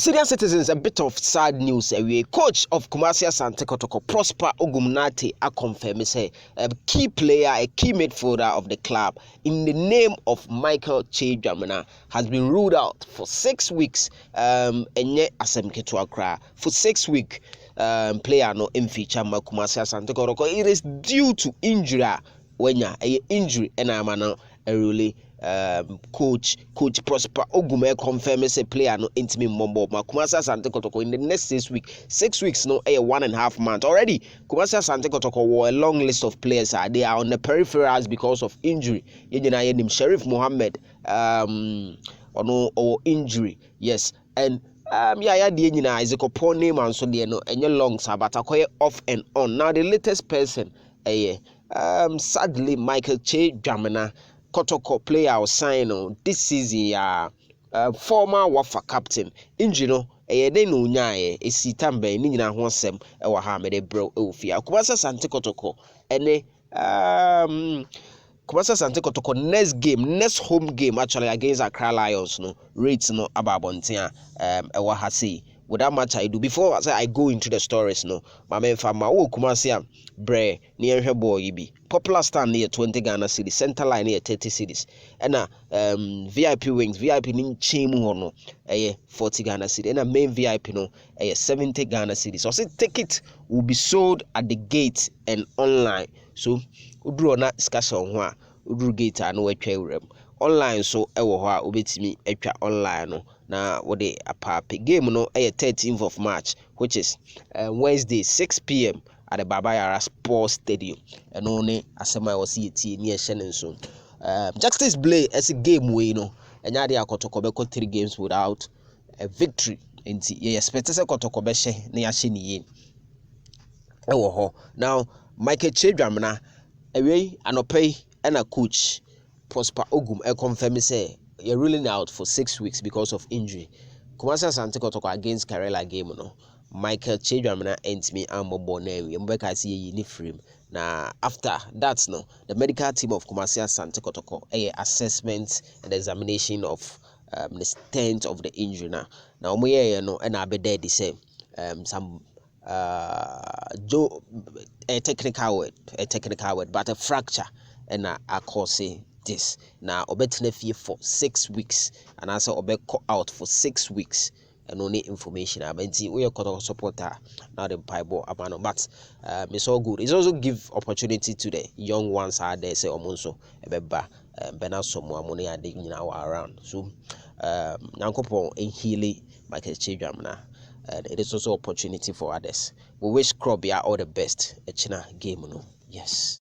Senior citizens, a bit of sad news. A coach of Kumasi ASANTE Kotoko Prosper OGUM a confirm say a key player, a key midfielder of the club in the name of Michael Chedwamena has been ruled out for 6 weeks. Enye ASANTE Kotoko for 6 weeks. Player no in feature Kumasi ASANTE Kotoko. It is due to injury. When ya a injury and I'm a really coach Prosper OGUM confirm say player no intimate mombo Kumasi ASANTE Kotoko in the next 6 weeks no a 1.5 months already. Kumasi ASANTE Kotoko were a long list of players they are on the peripherals because of injury. Yenim Sheriff Mohammed or injury, yes, and yeah, the is a couple name and so no and your long but off and on. Now the latest person sadly Michael Chedwamena Kotoko player was signed this season former Wafa captain injury no den no nyae esitambe ni nyina ho asem e ha me de bro ofia Kumasi ASANTE Kotoko ene Kumasi ASANTE Kotoko next home game actually against Accra Lions no rates no ababontia e ha say without much I do before I go into the stories no my men fama Kumasi bre near her boy bi popular stand near 20 Ghana cedis, center line near 30 cedis and VIP wings VIP nin chemu no 40 Ghana cedis and main VIP no 70 Ghana cedis. So say ticket will be sold at the gate and online. So udru na discussion ho a udru gate no atwa urem online so ewo ho a obetimi atwa online no na wode apape game no 13th of March, which is Wednesday 6 p.m. at the Babayara Sports Stadium. And only asema was see near Shannon soon. Justice Blay as a game way no and Yadia Kotoko beko 3 games without a victory. And ye expect a Kotoko beshe near Shini. Now Michael Chedwamena away and pay and a coach Prosper OGUM confirm say you're ruling out for 6 weeks because of injury. Kumasi ASANTE Kotoko against Karela game no. Michael Chedwamena entimi ambo name mbeka see yi frame na after that no the medical team of Kumasi ASANTE Kotoko assessment and examination of the extent of the injury now omo no and abede dey say some a technical word but a fracture and a cause this now obetene fie for 6 weeks and also obeko out for 6 weeks and only information about we are Kotoko supporter now the Bible abano but it's all good. It's also give opportunity to the young ones out there say omonso ebeba bena somo amone ade nyina around so nyankopon ehile Michael Chedwamena and it is also opportunity for others. We wish Krobia all the best. Echina game no. Yes.